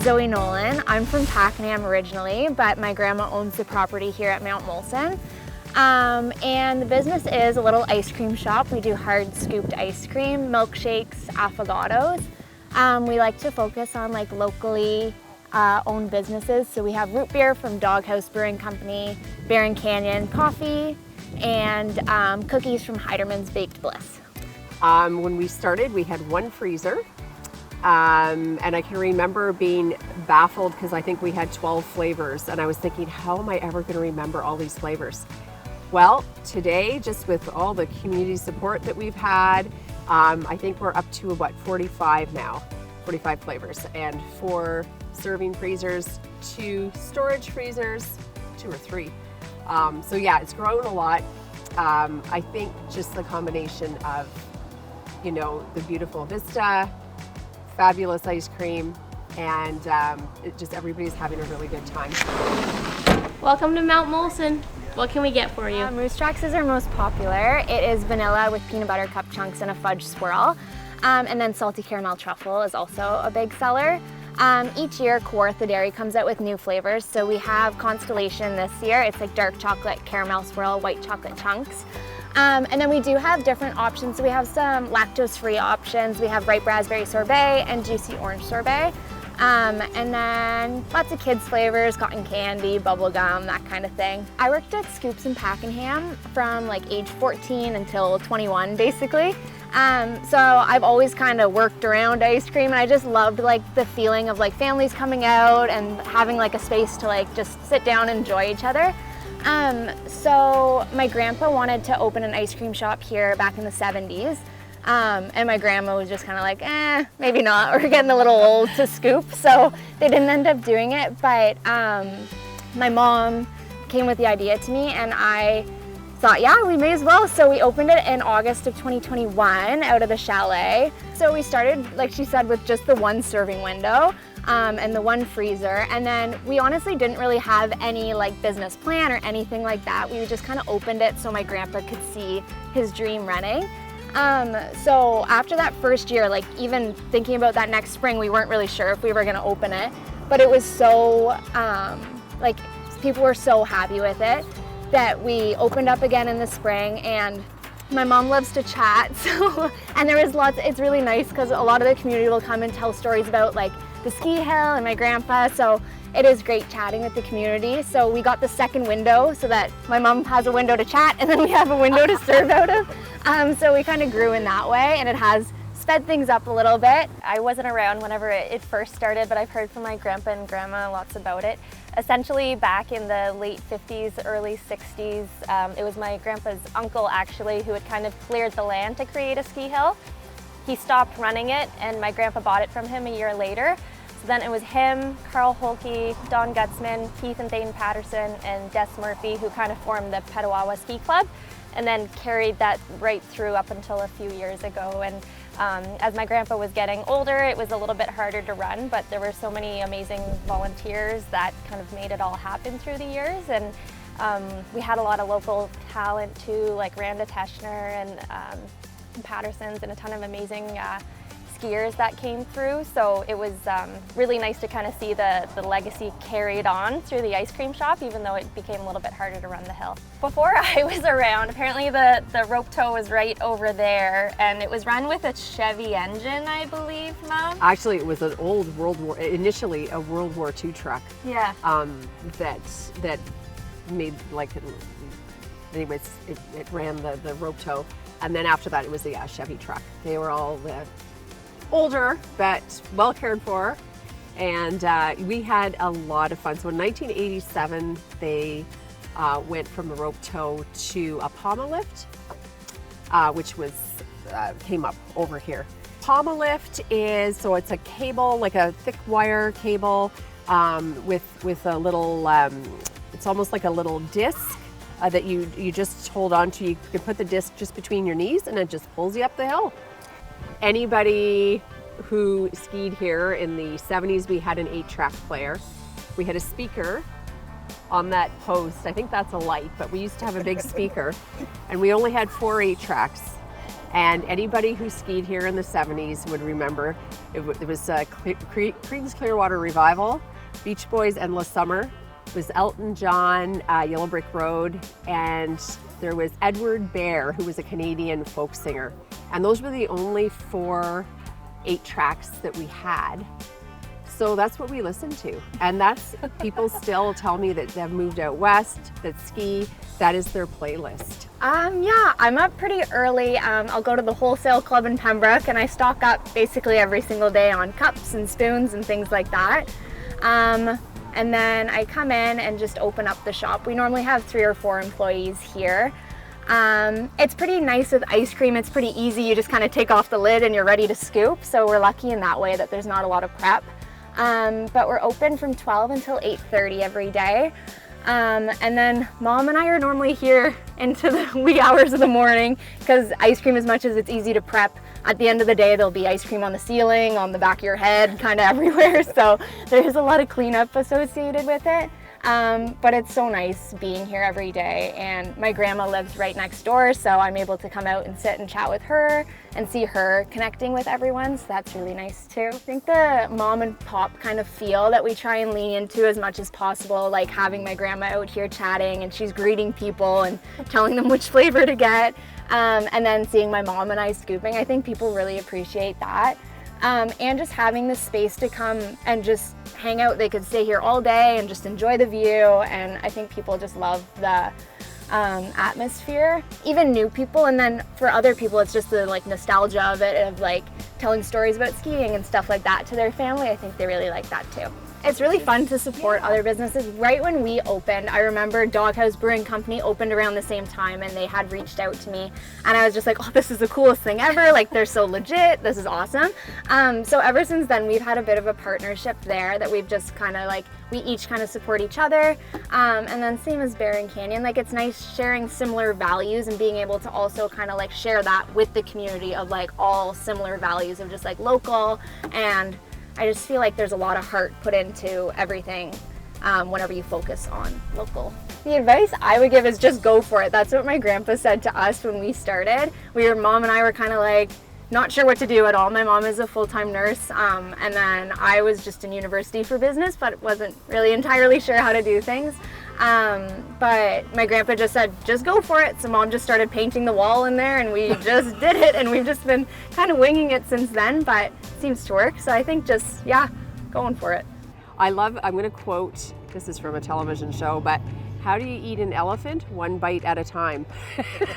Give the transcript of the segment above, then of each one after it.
Zoe Nolan. I'm from Pakenham originally, but my grandma owns the property here at Mount Molson. And the business is a little ice cream shop. We do hard scooped ice cream, milkshakes, affogatos. We like to focus on like locally owned businesses. So we have root beer from Doghouse Brewing Company, Barron Canyon Coffee, and cookies from Heiderman's Baked Bliss. When we started, we had one freezer. And I can remember being baffled because I think we had 12 flavors, and I was thinking, how am I ever going to remember all these flavors? Well, today, just with all the community support that we've had, I think we're up to about 45 now, 45 flavors, and 4 serving freezers, 2 storage freezers, 2 or 3. So yeah, it's grown a lot. I think just the combination of, you know, the beautiful vista, fabulous ice cream, and just everybody's having a really good time. Welcome to Mount Molson. What can we get for you? Moose Tracks is our most popular. It is vanilla with peanut butter cup chunks and a fudge swirl. And then salty caramel truffle is also a big seller. Each year, Kawartha Dairy comes out with new flavors. So we have Constellation this year. It's like dark chocolate caramel swirl, white chocolate chunks. And then we do have different options. So we have some lactose-free options. We have ripe raspberry sorbet and juicy orange sorbet. And then lots of kids flavors, cotton candy, bubble gum, that kind of thing. I worked at Scoops in Pakenham from like age 14 until 21 basically. So I've always kind of worked around ice cream, and I just loved like the feeling of like families coming out and having like a space to like just sit down and enjoy each other. So my grandpa wanted to open an ice cream shop here back in the 70s. And my grandma was just kind of like, maybe not, we're getting a little old to scoop. So they didn't end up doing it, but my mom came with the idea to me, and I thought, yeah, we may as well. So we opened it in August of 2021 out of the chalet. So we started, like she said, with just the 1 serving window. And the 1 freezer, and then we honestly didn't really have any like business plan or anything like that. We just kind of opened it so my grandpa could see his dream running. So after that first year, like even thinking about that next spring, we weren't really sure if we were going to open it, but it was so like people were so happy with it that we opened up again in the spring. And my mom loves to chat, so and there was lots. It's really nice because a lot of the community will come and tell stories about like the ski hill and my grandpa, so it is great chatting with the community. So we got the second window so that my mom has a window to chat and then we have a window to serve out of. So we kind of grew in that way, and it has sped things up a little bit. I wasn't around whenever it first started, but I've heard from my grandpa and grandma lots about it. Essentially back in the late 50s, early 60s, it was my grandpa's uncle actually who had kind of cleared the land to create a ski hill. He stopped running it, and my grandpa bought it from him a year later. So then it was him, Carl Holke, Don Gutzman, Keith and Thane Patterson, and Des Murphy who kind of formed the Petawawa Ski Club, and then carried that right through up until a few years ago. And as my grandpa was getting older, it was a little bit harder to run, but there were so many amazing volunteers that kind of made it all happen through the years. And we had a lot of local talent too, like Randa Teschner and Pattersons, and a ton of amazing skiers that came through. So it was really nice to kind of see the legacy carried on through the ice cream shop, even though it became a little bit harder to run the hill. Before I was around, apparently the rope tow was right over there, and it was run with a Chevy engine, I believe, Mom? Actually, it was an old initially a World War II truck. Yeah. That made like, anyways, it ran the rope tow. And then after that, it was the Chevy truck. They were all older, but well cared for. And we had a lot of fun. So in 1987, they went from the rope tow to a pommel lift, which was came up over here. Pommel lift is, so it's a cable, like a thick wire cable with a little, it's almost like a little disc that you just hold on to. You can put the disc just between your knees and it just pulls you up the hill. Anybody who skied here in the 70s, we had an 8-track player. We had a speaker on that post. I think that's a light, but we used to have a big speaker, and we only had 4 8-tracks. And anybody who skied here in the 70s would remember it was Creedence Clearwater Revival, Beach Boys, Endless Summer. It was Elton John, Yellow Brick Road, and there was Edward Bear, who was a Canadian folk singer. And those were the only 4 8-tracks that we had. So that's what we listened to. And that's, people still tell me that they've moved out west, that ski, that is their playlist. Yeah, I'm up pretty early. I'll go to the wholesale club in Pembroke and I stock up basically every single day on cups and spoons and things like that. And then I come in and just open up the shop. We normally have 3 or 4 employees here. It's pretty nice with ice cream. It's pretty easy. You just kind of take off the lid and you're ready to scoop. So we're lucky in that way that there's not a lot of prep. But we're open from 12 until 8:30 every day. And then Mom and I are normally here into the wee hours of the morning because ice cream, as much as it's easy to prep, at the end of the day there'll be ice cream on the ceiling, on the back of your head, kind of everywhere. So there is a lot of cleanup associated with it. But it's so nice being here every day, and my grandma lives right next door, so I'm able to come out and sit and chat with her and see her connecting with everyone, so that's really nice too. I think the mom and pop kind of feel that we try and lean into as much as possible, like having my grandma out here chatting and she's greeting people and telling them which flavor to get, and then seeing my mom and I scooping. I think people really appreciate that. And just having the space to come and just hang out. They could stay here all day and just enjoy the view, and I think people just love the atmosphere. Even new people, and then for other people it's just the like nostalgia of it, of like telling stories about skiing and stuff like that to their family. I think they really like that too. It's really fun to support other businesses. Right when we opened, I remember Doghouse Brewing Company opened around the same time, and they had reached out to me, and I was just like, oh, this is the coolest thing ever. Like, they're so legit. This is awesome. So ever since then, we've had a bit of a partnership there that we've just kind of like, we each kind of support each other. And then same as Bear and Canyon, like it's nice sharing similar values and being able to also kind of like share that with the community of like all similar values of just like local, and I just feel like there's a lot of heart put into everything whenever you focus on local. The advice I would give is just go for it. That's what my grandpa said to us when we started. Mom and I were kind of like not sure what to do at all. My mom is a full-time nurse, and then I was just in university for business, but wasn't really entirely sure how to do things. But my grandpa just said, just go for it. So Mom just started painting the wall in there, and we just did it, and we've just been kind of winging it since then, but it seems to work. So I think just, yeah, going for it. I'm going to quote, this is from a television show, but how do you eat an elephant? 1 bite at a time.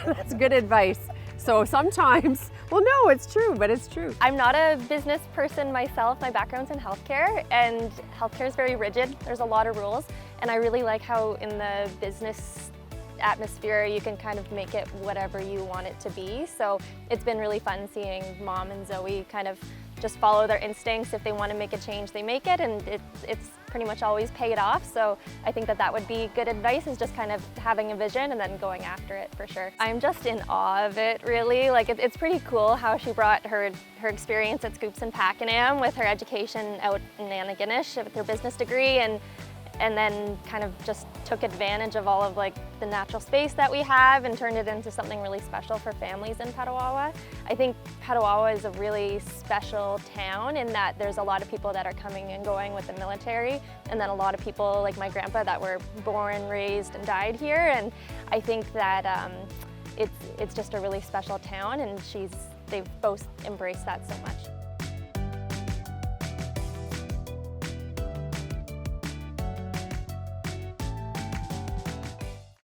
That's good advice. So sometimes, well, no, it's true, but it's true. I'm not a business person myself. My background's in healthcare, and healthcare is very rigid. There's a lot of rules, and I really like how in the business atmosphere you can kind of make it whatever you want it to be. So it's been really fun seeing Mom and Zoe kind of just follow their instincts. If they want to make a change, they make it, and it's pretty much always paid off. So I think that would be good advice, is just kind of having a vision and then going after it for sure. I'm just in awe of it, really. Like it's pretty cool how she brought her experience at Scoops and Pakenham with her education out in Antigonish with her business degree, and then kind of just took advantage of all of like the natural space that we have and turned it into something really special for families in Petawawa. I think Petawawa is a really special town in that there's a lot of people that are coming and going with the military, and then a lot of people like my grandpa that were born, raised, and died here. And I think that it's just a really special town, and they've both embraced that so much.